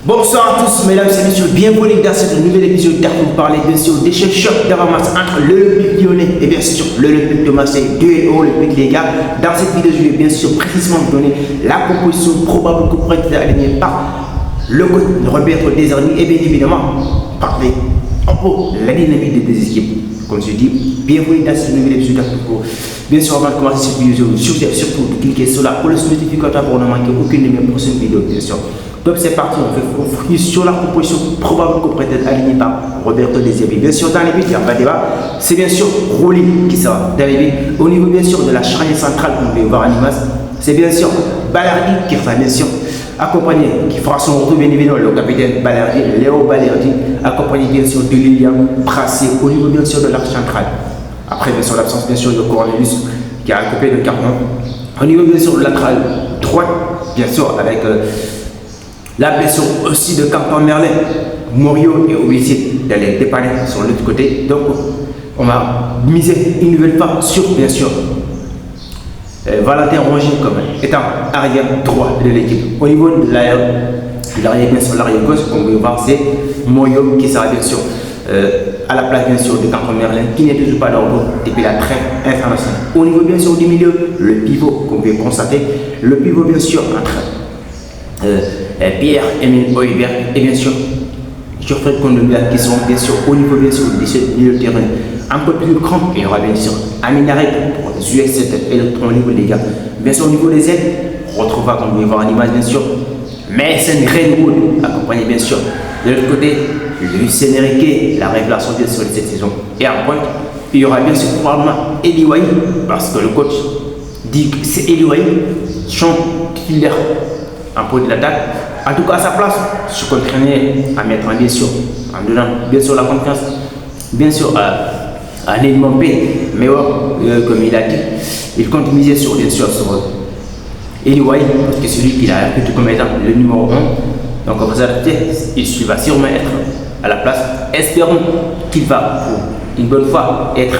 Bonsoir à tous, mesdames et messieurs, bienvenue dans cette nouvelle épisode d'Arc pour parler bien sûr des chocs d'avant-match entre l'Olympique Lyonnais et bien sûr l'Olympique de Marseille, duel olympique les gars. Dans cette vidéo, je vais bien sûr précisément vous donner la composition probable que pourrait être alignée par le coach Roberto De Zerbi et bien évidemment parler en haut la dynamique des deux équipes. Comme je dis, bienvenue dans cette nouvelle épisode d'Arc pour. Bien sûr, avant de commencer cette vidéo, surtout de cliquer sur la cloche notificatoire pour ne manquer aucune de mes prochaines vidéos, bien sûr. Donc c'est parti, on fait focus sur la composition probable que pourrait être alignée par Roberto De Zerbi. Bien sûr, dans les buts, il n'y a pas de débat. C'est bien sûr Rouli qui sera dans les buts. Au niveau bien sûr de la charnière centrale qu'on peut voir à l'image, c'est bien sûr Balerdi qui sera bien sûr accompagné, qui fera son retour bien évidemment, le capitaine Balerdi, Léo Balerdi, accompagné bien sûr de Lilian Brassé au niveau bien sûr de l'arc central. Après bien sûr l'absence bien sûr de Cornelius qui a occupé le carton. Au niveau bien sûr latéral droite, bien sûr avec la blessure aussi de Canton Merlin, Morio est obligé d'aller dépanner sur l'autre côté. Donc, on va miser une nouvelle fois sur, bien sûr, Valentin Rongier comme étant arrière droit de l'équipe. Au niveau de l'arrière, bien sûr, l'arrière gauche, comme vous pouvez voir, c'est Morio qui sera bien sûr à la place, bien sûr, de Canton Merlin, qui n'est toujours pas dans le depuis la trêve internationale. Au niveau, bien sûr, du milieu, le pivot, comme vous pouvez constater, le pivot, bien sûr, entre Pierre-Emile Højbjerg et bien sûr Geoffrey Kondogbia qui sont bien sûr au niveau bien sûr du milieu de terrain un peu plus grand. Il y aura bien sûr Aminarek pour jouer cet électron au niveau des gars. Bien sûr au niveau des aides, on retrouvera comme vous pouvez voir en image bien sûr Mason Greenwood accompagné bien sûr de l'autre côté Lucien Enrique, la révélation bien sûr de cette saison. Et en pointe, il y aura bien sûr probablement Eli Wahi parce que le coach dit que c'est Eli Wahi son titulaire en point de l'attaque. En tout cas, à sa place, je continuerai à mettre en bien sûr, en donnant bien sûr la confiance, bien sûr à Neil Mampé, mais comme il a dit, il compte miser sur bien sûr sur Eli Wahi, parce que c'est lui qui a recruté comme étant le numéro 1. Donc on va s'adapter, il va sûrement être à la place. Espérons qu'il va pour une bonne fois être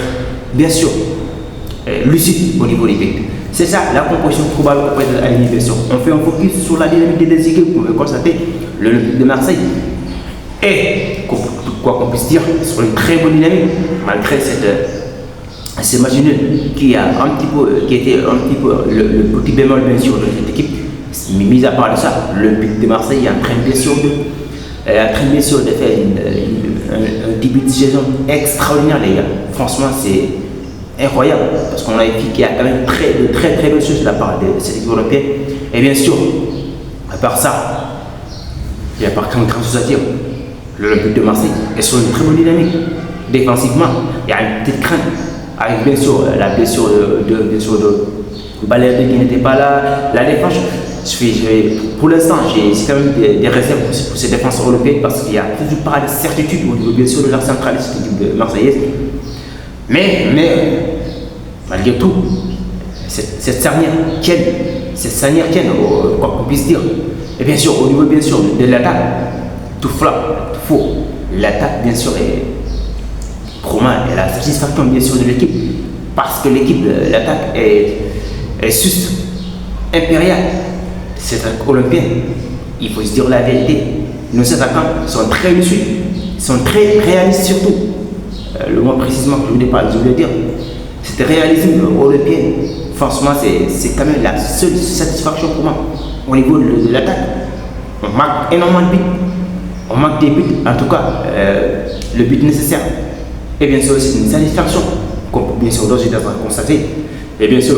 bien sûr lucide au niveau des buts. C'est ça la composition probable auprès de l'alignement bien sûr. On fait un focus sur la dynamique des deux équipes, on peut constater l'Olympique de Marseille. Et quoi qu'on puisse dire, sur une très bonne dynamique, malgré ce match nul qui était un petit peu le petit bémol bien sûr de cette équipe. Mais mis à part de ça, l'Olympique de Marseille est en train bien sûr de faire un début de saison extraordinaire les gars. Franchement c'est incroyable parce qu'on a vu qu'il y a quand même de très belles choses de la part de cette équipe européenne. Et bien sûr, à part ça, il n'y a pas grand chose à dire. L'Olympique de Marseille est sur une très bonne dynamique. Défensivement, il y a une petite crainte avec bien sûr la blessure de Balerdi qui n'était pas là. La défense, pour l'instant, j'ai quand même des réserves pour ces défenseurs européens parce qu'il n'y a toujours pas de certitude au niveau bien sûr de la centrale de cette équipe marseillaise. Mais malgré tout, cette charnière tienne, quoi qu'on puisse dire. Et bien sûr, au niveau bien sûr de l'attaque, tout faux. L'attaque bien sûr est promet la satisfaction bien sûr de l'équipe. Parce que l'équipe, l'attaque est juste impériale. C'est un olympien. Il faut se dire la vérité. Nos attaquants sont très lucides, sont très réalistes surtout. Le mot précisément que je voulais dire, c'était réalisme olympien. Franchement, c'est quand même la seule satisfaction pour moi au niveau de l'attaque. On marque énormément de buts, on marque des buts, en tout cas le but nécessaire. Et bien sûr, c'est une satisfaction, comme bien sûr d'autres j'ai constaté. Et bien sûr,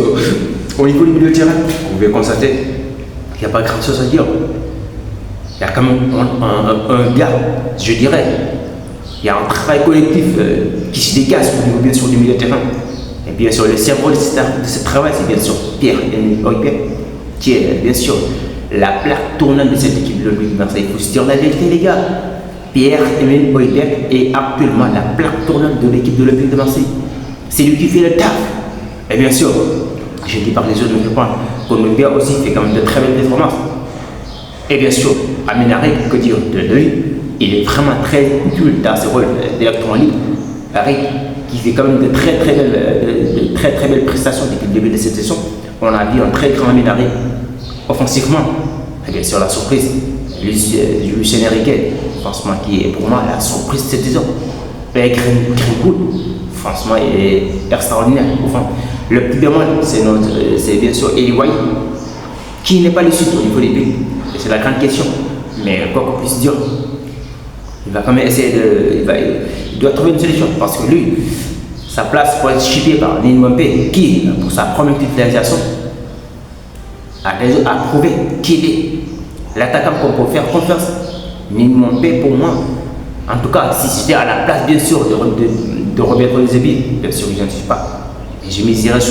au niveau du milieu de terrain, vous pouvez constater qu'il n'y a pas grand chose à dire. Il y a quand même un gars, je dirais. Il y a un travail collectif qui se dégage au niveau bien sûr du milieu de terrain. Et bien sûr, le cerveau de ce travail, c'est bien sûr Pierre-Emile Højbjerg, qui est bien sûr la plaque tournante de cette équipe de l'Olympique de Marseille. Il faut se dire la vérité, les gars. Pierre-Emile Højbjerg est actuellement la plaque tournante de l'équipe de l'Olympique de Marseille. C'est lui qui fait le taf. Et bien sûr, je dis par les autres, mais je pense qu'Kondogbia aussi fait quand même de très belles performances. Et bien sûr, Aminarek, que dire de lui? Il est vraiment très utile dans ce rôle d'électron libre. Avec qui fait quand même de très belles prestations depuis le début de cette saison. On a vu un très grand Aminarek offensivement. Et bien sûr, la surprise, Lucien Enrique, franchement, qui est pour moi la surprise de cette saison. Avec Greenwood, franchement, il est extraordinaire. Enfin, le plus bémol, c'est bien sûr Eli White, qui n'est pas le sud au niveau des buts. C'est la grande question. Mais quoi qu'on puisse dire, il va quand même essayer il doit trouver une solution parce que lui, sa place pour être chippée par Neil Maupay, qui, pour sa première titularisation, a prouvé qu'il est l'attaquant qu'on peut faire confiance. Neil Maupay, pour moi, en tout cas, si j'étais à la place, bien sûr, de Roberto De Zerbi, bien sûr, je ne suis pas. Mais je miserais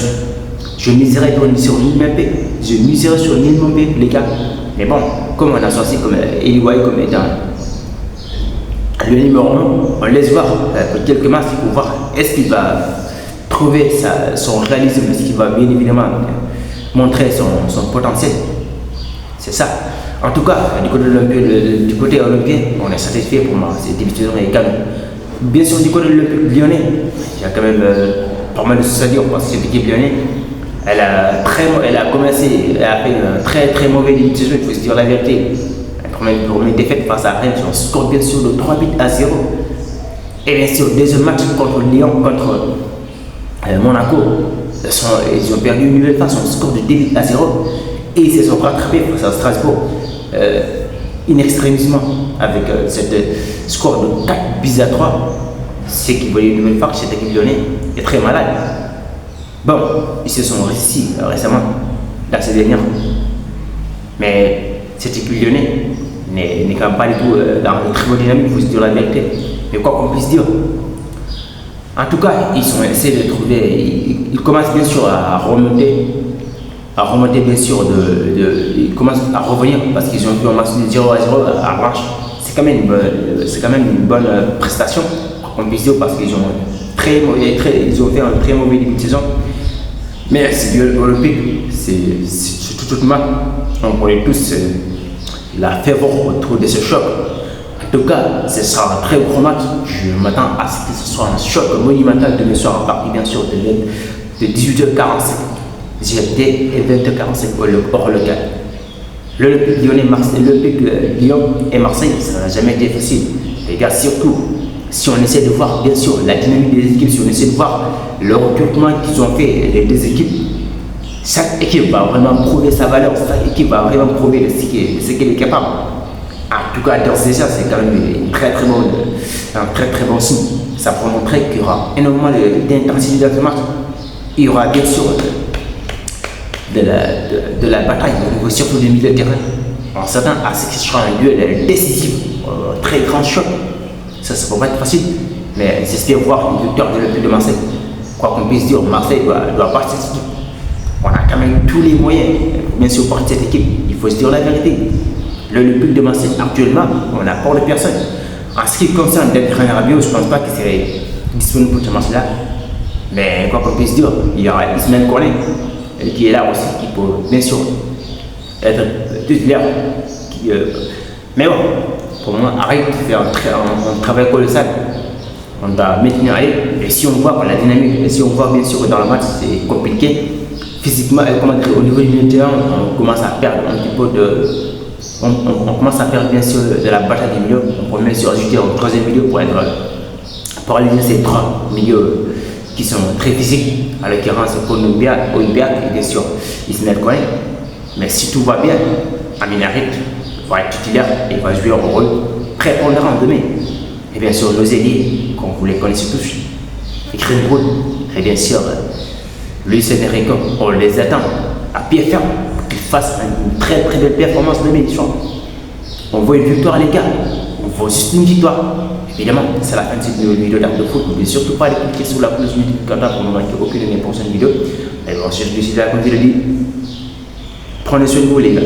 sur Neil Maupay. Je miserais sur Neil Maupay, les gars. Mais bon, comme on a sorti comme Eli White comme étant le numéro 1, on laisse voir pour quelques matchs pour voir est-ce qu'il va trouver son réalisme, est-ce qu'il va bien évidemment montrer son potentiel. C'est ça. En tout cas, du côté olympien, on est satisfait pour moi. C'est début de saison est calme. Bien sûr, du côté de l'Olympique lyonnais, il y a quand même pas mal de choses à dire parce que cette équipe lyonnais, elle a commencé à faire un très mauvais début de saison, il faut se dire la vérité. La première défaite face à Rennes, on score bien sûr de 3 buts à 0. Et bien sûr, deuxième match contre Lyon, contre Monaco, ils ont perdu une nouvelle fois, on score de 2 buts à 0. Et ils se sont rattrapés face à Strasbourg, in extremisement, avec cette score de 4 buts à 3. C'est qui voyaient une nouvelle fois que cette équipe lyonnaise est très malade. Bon, ils se sont réussis récemment, dans ces dernières. Mais cette équipe lyonnaise n'est quand même pas du tout dans une très bonne dynamique, il faut se dire la vérité. Mais quoi qu'on puisse dire, en tout cas, ils ont essayé de trouver, ils commencent bien sûr à remonter bien sûr, ils commencent à revenir parce qu'ils ont fait un match de 0 à 0 à Marche. C'est quand même une bonne prestation, quoi qu'on puisse dire, parce qu'ils ont fait un très mauvais début de saison. Mais c'est l'Olympique, c'est tout mal. On connaît tous la ferveur autour de ce choc. En tout cas, ce sera un très gros match. Je m'attends à ce que ce soit un choc monumental demain soir à partir bien sûr de 18h45 GMT et 20h45 hors local. L'Olympique Lyon et Marseille, ça n'a jamais été facile. Les gars, surtout si on essaie de voir bien sûr la dynamique des équipes, si on essaie de voir le recrutement qu'ils ont fait les deux équipes, chaque équipe va vraiment prouver sa valeur, chaque équipe va vraiment prouver de ce qu'elle est capable. En tout cas, dans ces gens, c'est quand même un très bon signe. Ça peut montrer qu'il y aura énormément d'intensité dans ce match. Il y aura bien sûr de la bataille au niveau surtout du milieu de terrain. On s'attend à ce que ce sera un duel décisif, un très grand choc. Ça ne peut pas être facile, mais j'espère voir une victoire de l'Olympique de Marseille. Quoi qu'on puisse dire, Marseille doit partir de cette équipe. On a quand même tous les moyens, bien sûr, pour cette équipe. Il faut se dire la vérité. L'Olympique de Marseille, actuellement, on n'a pas de personne. En ce qui concerne Adrien Rabiot, je ne pense pas qu'il serait disponible pour ce match-là. Mais quoi qu'on puisse dire, il y aura Ismaël Koné qui est là aussi, qui peut bien sûr être titulaire. Mais bon, pour moi, arrête de faire un travail colossal. On doit maintenir aller. Et si on voit la dynamique, et si on voit bien sûr que dans le match, c'est compliqué. Physiquement, au niveau du milieu terrain, on commence à perdre un petit peu on commence à perdre bien sûr de la bataille des milieux. On peut bien sûr ajouter un troisième milieu pour réaliser ces trois milieux qui sont très physiques, à l'occurrence pour Olympiac et bien sûr Ismaël Koné. Mais si tout va bien, Amin Harit va être titulaire et va jouer un rôle prépondérant demain. Et bien sûr, nos ailiers, comme vous les connaissez tous, Greenwood et bien sûr Lucien Enrique, on les attend à pied ferme pour qu'ils fassent une très belle performance demain. On veut une victoire, les gars. On veut juste une victoire. Évidemment, c'est la fin de cette vidéo d'art de foot. N'oubliez surtout pas de cliquer sur la cloche notificative pour ne manquer aucune de mes prochaines vidéos. Et bon, si je décide, comme je le dis, prenez soin de vous, les gars.